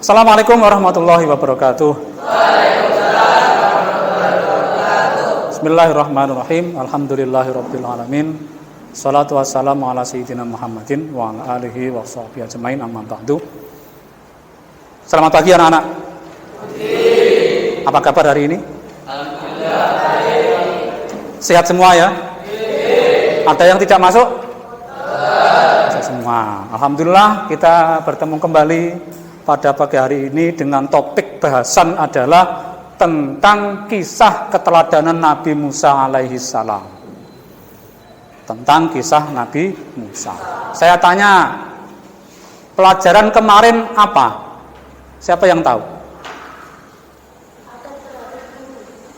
Assalamualaikum warahmatullahi wabarakatuh. Bismillahirrahmanirrahim. Alhamdulillahirabbil alamin. Shalatu wassalamu ala sayyidina Muhammadin wa ala alihi wa sahbihi ajmain, amma ba'du. Selamat pagi anak-anak. Apa kabar hari ini? Alhamdulillah baik. Sehat semua ya? Ada yang tidak masuk? Sehat semua. Alhamdulillah kita bertemu kembali pada pagi hari ini dengan topik bahasan adalah tentang kisah keteladanan Nabi Musa alaihi salam. Tentang kisah Nabi Musa. Saya tanya, pelajaran kemarin apa? Siapa yang tahu?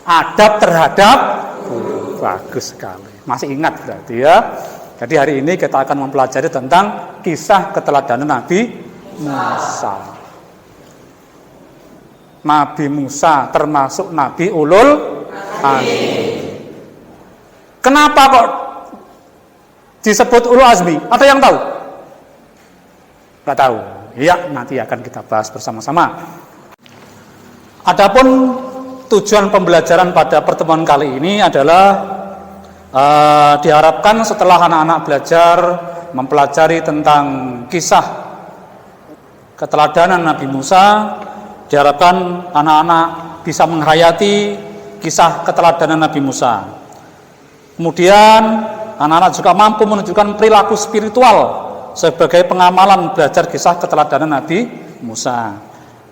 Adab terhadap guru. Bagus sekali. Masih ingat berarti ya. Jadi hari ini kita akan mempelajari tentang kisah keteladanan Nabi Musa. Nabi Musa termasuk Nabi Ulul Azmi. Kenapa kok disebut Ulul Azmi? Ada yang tahu? Nggak tahu. Ya, nanti akan kita bahas bersama-sama. Adapun tujuan pembelajaran pada pertemuan kali ini adalah diharapkan setelah anak-anak belajar mempelajari tentang kisah keteladanan Nabi Musa, diharapkan anak-anak bisa menghayati kisah keteladanan Nabi Musa. Kemudian anak-anak juga mampu menunjukkan perilaku spiritual sebagai pengamalan belajar kisah keteladanan Nabi Musa.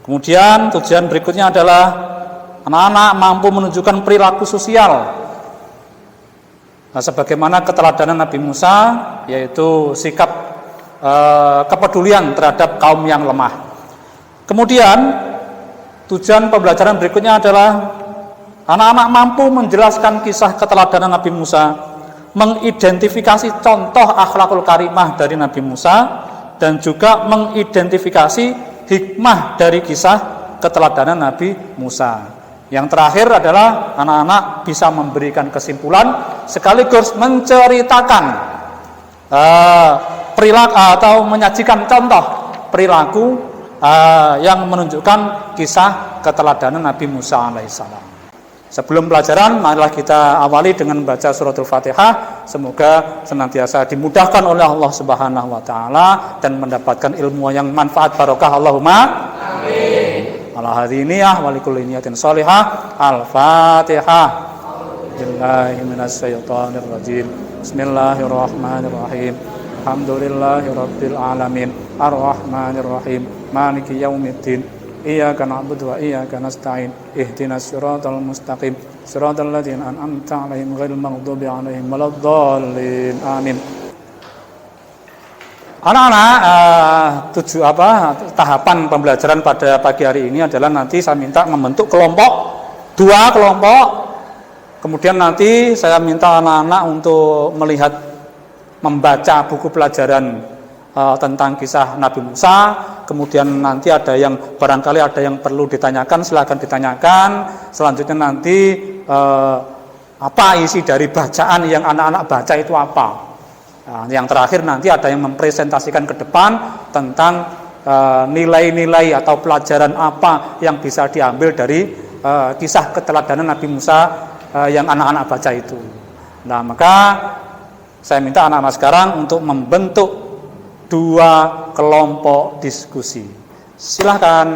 Kemudian tujuan berikutnya adalah anak-anak mampu menunjukkan perilaku sosial. Nah, sebagaimana keteladanan Nabi Musa, yaitu sikap kepedulian terhadap kaum yang lemah. Kemudian tujuan pembelajaran berikutnya adalah anak-anak mampu menjelaskan kisah keteladanan Nabi Musa, mengidentifikasi contoh akhlakul karimah dari Nabi Musa, dan juga mengidentifikasi hikmah dari kisah keteladanan Nabi Musa. Yang terakhir adalah anak-anak bisa memberikan kesimpulan sekaligus menceritakan perilaku atau menyajikan contoh perilaku yang menunjukkan kisah keteladanan Nabi Musa alaihissalam. Sebelum pelajaran, marilah kita awali dengan membaca suratul Fatihah. Semoga senantiasa dimudahkan oleh Allah Subhanahu wa taala dan mendapatkan ilmu yang manfaat barokah. Allahumma amin. Ala hadiniyah wa likulli niyatin shalihah. Al-Fatihah. Billahi minasyaitonir rajim. Bismillahirrahmanirrahim. Alhamdulillahirabbil alamin. Ar-Rahmanir Rahim. Maliki yaumiddin. Iyyaka na'budu wa iyyaka nasta'in. Ihdinas siratal mustaqim. Siratal ladzina an'amta 'alaihim ghairil maghdubi 'alaihim waladdallin. Amin. Anak-anak, tahapan pembelajaran pada pagi hari ini adalah nanti saya minta membentuk kelompok, 2 kelompok. Kemudian nanti saya minta anak-anak untuk melihat, membaca buku pelajaran tentang kisah Nabi Musa. Kemudian nanti barangkali ada yang perlu ditanyakan, silakan ditanyakan. Selanjutnya nanti apa isi dari bacaan yang anak-anak baca itu apa. Nah, yang terakhir nanti ada yang mempresentasikan ke depan tentang nilai-nilai atau pelajaran apa yang bisa diambil dari kisah keteladanan Nabi Musa yang anak-anak baca itu. Nah, maka saya minta anak-anak sekarang untuk membentuk 2 kelompok diskusi. Silahkan.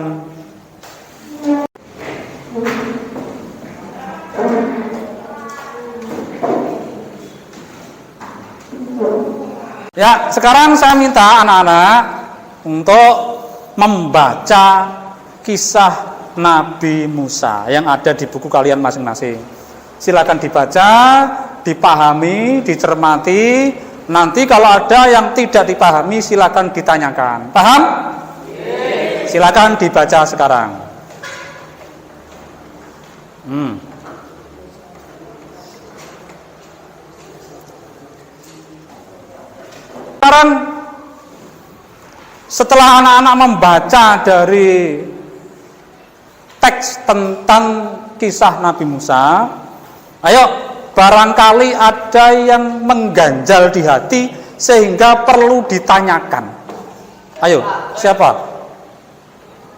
Ya, sekarang saya minta anak-anak untuk membaca kisah Nabi Musa yang ada di buku kalian masing-masing. Silakan dibaca, dipahami, dicermati. Nanti kalau ada yang tidak dipahami silakan ditanyakan. Paham? Silakan dibaca sekarang. Sekarang setelah anak-anak membaca dari teks tentang kisah Nabi Musa, ayo, barangkali ada yang mengganjal di hati sehingga perlu ditanyakan. Ayo, siapa?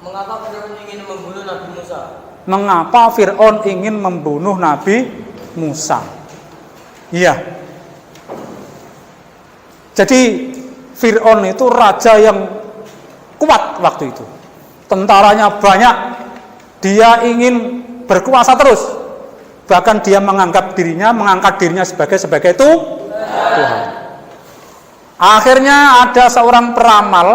Mengapa Fir'aun ingin membunuh Nabi Musa? Mengapa Fir'aun ingin membunuh Nabi Musa? Iya. Jadi Fir'aun itu raja yang kuat waktu itu. Tentaranya banyak. Dia ingin berkuasa terus. Bahkan dia mengangkat dirinya sebagai itu Tuhan. Akhirnya ada seorang peramal,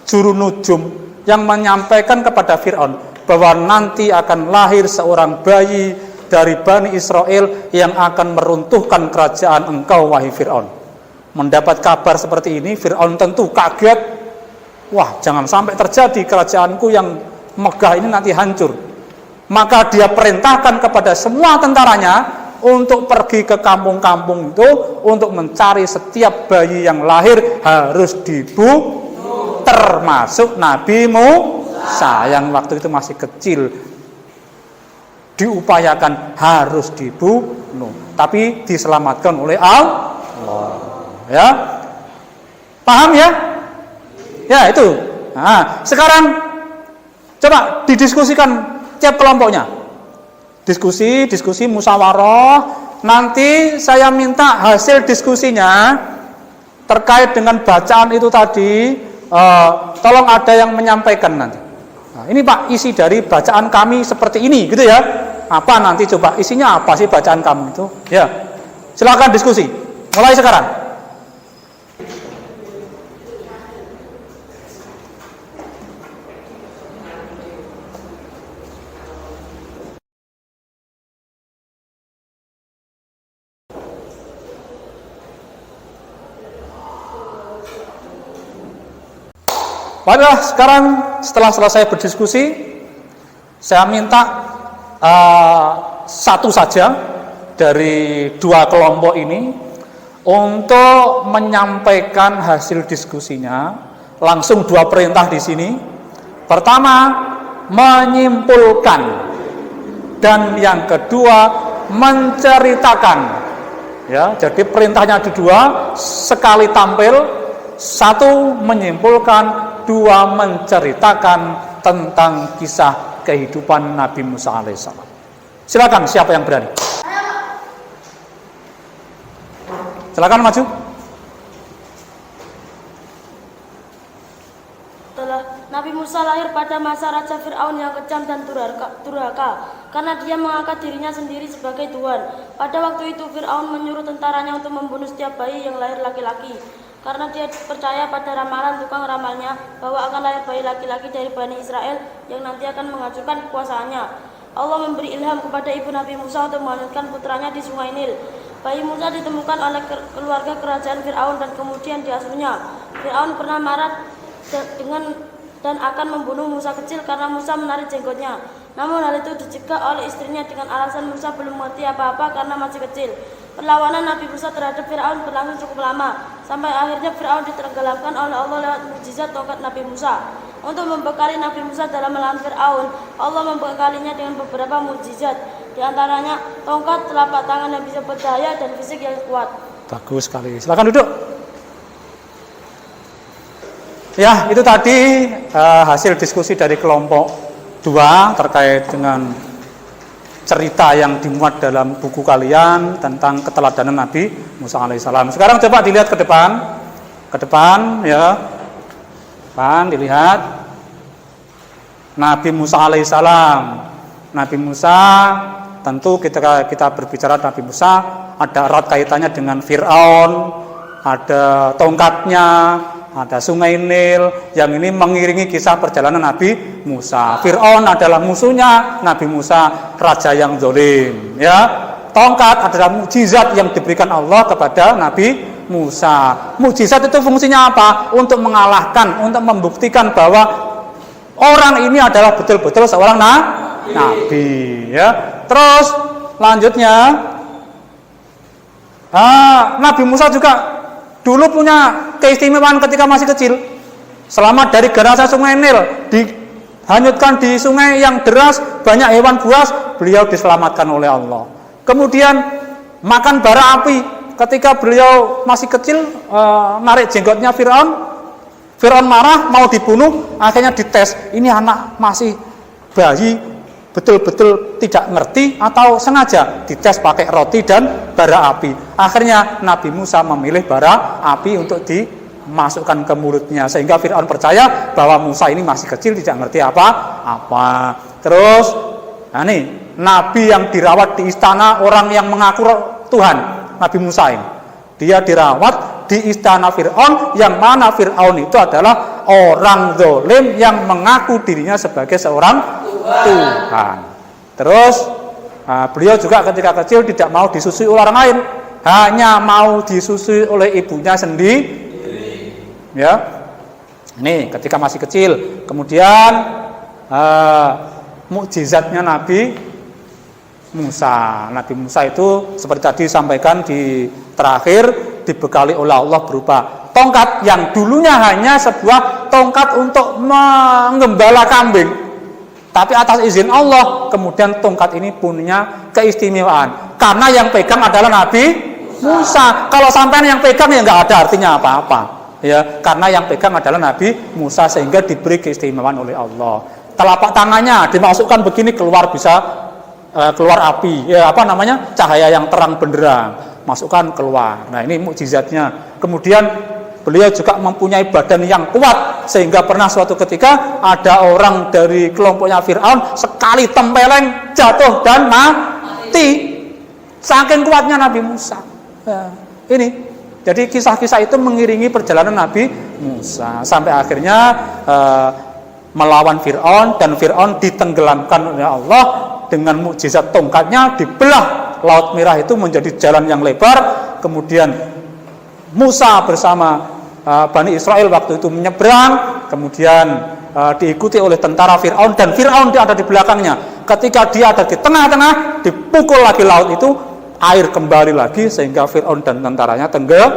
juru nujum, yang menyampaikan kepada Fir'aun bahwa nanti akan lahir seorang bayi dari Bani Israel yang akan meruntuhkan kerajaan engkau, wahai Fir'aun. Mendapat kabar seperti ini, Fir'aun tentu kaget. Wah, jangan sampai terjadi kerajaanku yang megah ini nanti hancur. Maka dia perintahkan kepada semua tentaranya untuk pergi ke kampung-kampung itu untuk mencari setiap bayi yang lahir harus dibunuh, termasuk Nabi Musa yang waktu itu masih kecil. Diupayakan harus dibunuh, tapi diselamatkan oleh Allah. Ya, paham ya? Ya itu. Nah, sekarang coba didiskusikan tiap kelompoknya. Diskusi musyawarah. Nanti saya minta hasil diskusinya terkait dengan bacaan itu tadi. Tolong ada yang menyampaikan nanti. Nah, ini Pak, isi dari bacaan kami seperti ini, gitu ya. Apa nanti coba isinya apa sih bacaan kamu itu? Ya, silakan diskusi. Mulai sekarang. Baiklah, sekarang setelah selesai berdiskusi, saya minta satu saja dari dua kelompok ini untuk menyampaikan hasil diskusinya. Langsung dua perintah di sini. Pertama, menyimpulkan, dan yang kedua menceritakan. Ya, jadi perintahnya ada dua, sekali tampil. Satu menyimpulkan, dua menceritakan tentang kisah kehidupan Nabi Musa alaihissalam. Silakan, siapa yang berani? Silakan maju. Nabi Musa lahir pada masa Raja Fir'aun yang kejam dan durhaka, karena dia mengangkat dirinya sendiri sebagai Tuhan. Pada waktu itu Fir'aun menyuruh tentaranya untuk membunuh setiap bayi yang lahir laki-laki, karena dia percaya pada ramalan tukang ramalnya bahwa akan lahir bayi laki-laki dari Bani Israel yang nanti akan menghancurkan kekuasaannya. Allah memberi ilham kepada ibu Nabi Musa untuk menghancurkan putranya di sungai Nil. Bayi Musa ditemukan oleh keluarga kerajaan Fir'aun dan kemudian diasuhnya. Fir'aun pernah marah dan akan membunuh Musa kecil karena Musa menarik jenggotnya. Namun hal itu dicegah oleh istrinya dengan alasan Musa belum mengerti apa-apa karena masih kecil. Perlawanan Nabi Musa terhadap Fir'aun berlangsung cukup lama, sampai akhirnya Fir'aun ditenggelamkan oleh Allah lewat mukjizat tongkat Nabi Musa. Untuk membekali Nabi Musa dalam melawan Fir'aun, Allah membekalinya dengan beberapa mukjizat, di antaranya tongkat, telapak tangan yang bisa berdaya, dan fisik yang kuat. Bagus sekali. Silakan duduk. Ya, itu tadi hasil diskusi dari kelompok 2 terkait dengan cerita yang dimuat dalam buku kalian tentang keteladanan Nabi Musa alaihissalam. Sekarang coba dilihat ke depan ya. Depan dilihat Nabi Musa alaihissalam. Nabi Musa, tentu kita berbicara Nabi Musa ada erat kaitannya dengan Fir'aun, ada tongkatnya, ada sungai Nil yang ini mengiringi kisah perjalanan Nabi Musa. Fir'aun adalah musuhnya Nabi Musa, raja yang zalim. Ya, tongkat adalah mukjizat yang diberikan Allah kepada Nabi Musa. Mukjizat itu fungsinya apa? Untuk mengalahkan, untuk membuktikan bahwa orang ini adalah betul-betul seorang nabi. Ya, terus lanjutnya Nabi Musa juga dulu punya keistimewaan ketika masih kecil. Selamat dari garasan sungai Nil, dihanyutkan di sungai yang deras, banyak hewan buas, beliau diselamatkan oleh Allah. Kemudian makan bara api ketika beliau masih kecil, narik jenggotnya Fir'aun, Fir'aun marah, mau dibunuh, akhirnya dites. Ini anak masih bayi, betul-betul tidak ngerti atau sengaja dites pakai roti dan bara api. Akhirnya Nabi Musa memilih bara api untuk dimasukkan ke mulutnya, sehingga Fir'aun percaya bahwa Musa ini masih kecil, tidak ngerti apa-apa. Terus, nah nih, Nabi yang dirawat di istana orang yang mengaku Tuhan, Nabi Musa ini. Dia dirawat di istana Fir'aun, yang mana Fir'aun itu adalah orang zalim yang mengaku dirinya sebagai seorang Tuhan. Terus beliau juga ketika kecil tidak mau disusui oleh orang lain, hanya mau disusui oleh ibunya sendiri. Ya, ini ketika masih kecil. Kemudian mukjizatnya Nabi Musa. Nabi Musa itu seperti tadi disampaikan di terakhir, dibekali oleh Allah berupa tongkat yang dulunya hanya sebuah tongkat untuk menggembala kambing. Tapi atas izin Allah, kemudian tongkat ini punya keistimewaan. Karena yang pegang adalah Nabi Musa. Kalau sampai yang pegang ya nggak ada artinya apa-apa. Ya, karena yang pegang adalah Nabi Musa, sehingga diberi keistimewaan oleh Allah. Telapak tangannya dimasukkan begini, keluar bisa keluar api, cahaya yang terang benderang, masukkan keluar. Nah, ini mukjizatnya. Kemudian beliau juga mempunyai badan yang kuat, sehingga pernah suatu ketika ada orang dari kelompoknya Fir'aun sekali tempeleng jatuh dan mati, saking kuatnya Nabi Musa. Nah, ini jadi kisah-kisah itu mengiringi perjalanan Nabi Musa sampai akhirnya melawan Fir'aun, dan Fir'aun ditenggelamkan oleh Allah. Dengan mukjizat tongkatnya dibelah Laut Merah itu menjadi jalan yang lebar. Kemudian Musa bersama Bani Israel waktu itu menyeberang, kemudian diikuti oleh tentara Fir'aun, dan Fir'aun dia ada di belakangnya. Ketika dia ada di tengah-tengah, dipukul lagi laut itu, air kembali lagi sehingga Fir'aun dan tentaranya tenggelam.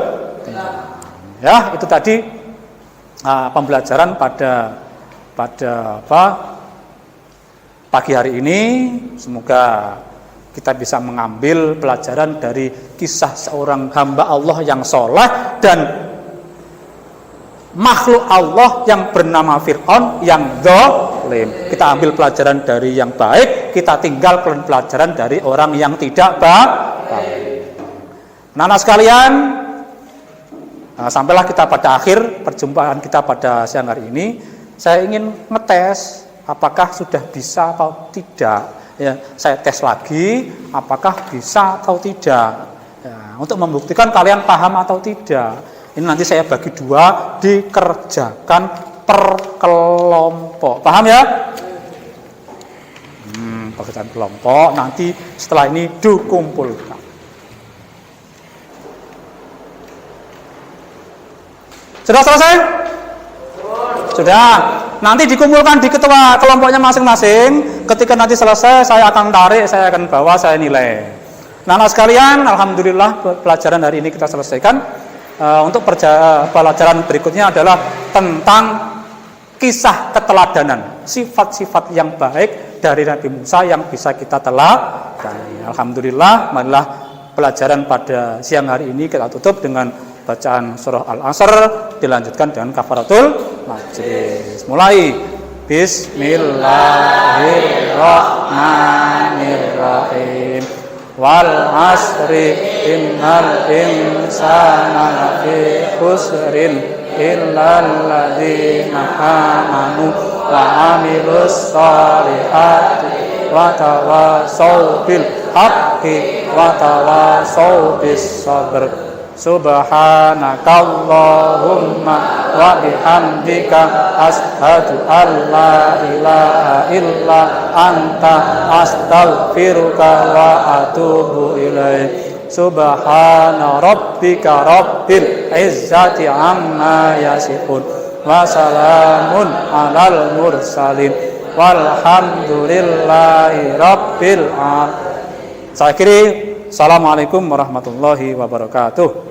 Ya, itu tadi pembelajaran pada pagi hari ini. Semoga kita bisa mengambil pelajaran dari kisah seorang hamba Allah yang soleh dan makhluk Allah yang bernama Fir'aun yang zalim. Kita ambil pelajaran dari yang baik, kita tinggalkan pelajaran dari orang yang tidak baik. Anak-anak sekalian, sampailah kita pada akhir perjumpaan kita pada siang hari ini. Saya ingin ngetes apakah sudah bisa atau tidak. Ya, saya tes lagi apakah bisa atau tidak. Ya, untuk membuktikan kalian paham atau tidak. Ini nanti saya bagi dua, dikerjakan per kelompok. Paham ya? Pekerjaan kelompok nanti setelah ini dikumpulkan. Sudah selesai? Sudah. Nanti dikumpulkan di ketua kelompoknya masing-masing. Ketika nanti selesai, saya akan tarik, saya akan bawa, saya nilai. Nah, sekalian, alhamdulillah pelajaran hari ini kita selesaikan. Untuk pelajaran berikutnya adalah tentang kisah keteladanan, sifat-sifat yang baik dari Nabi Musa yang bisa kita teladani. Alhamdulillah, marilah pelajaran pada siang hari ini kita tutup dengan bacaan surah Al-Asr, dilanjutkan dengan kafaratul majlis. Mulai. Bismillahirrahmanirrahim. Wal asri innal insana lafi khusrin illal ladzina amanu wa amilus sholihati wa tawassaw bil haqqi wa tawassaw bis sabr. Subhanakallahumma wa bihamdika asyhadu an la ilaha illa anta astaghfiruka wa atubu ilaik. Subhana rabbika rabbil izzati amma yasifun wa salamun alal mursalin walhamdulillahi rabbil alamin. Saya akhiri. Assalamualaikum warahmatullahi wabarakatuh.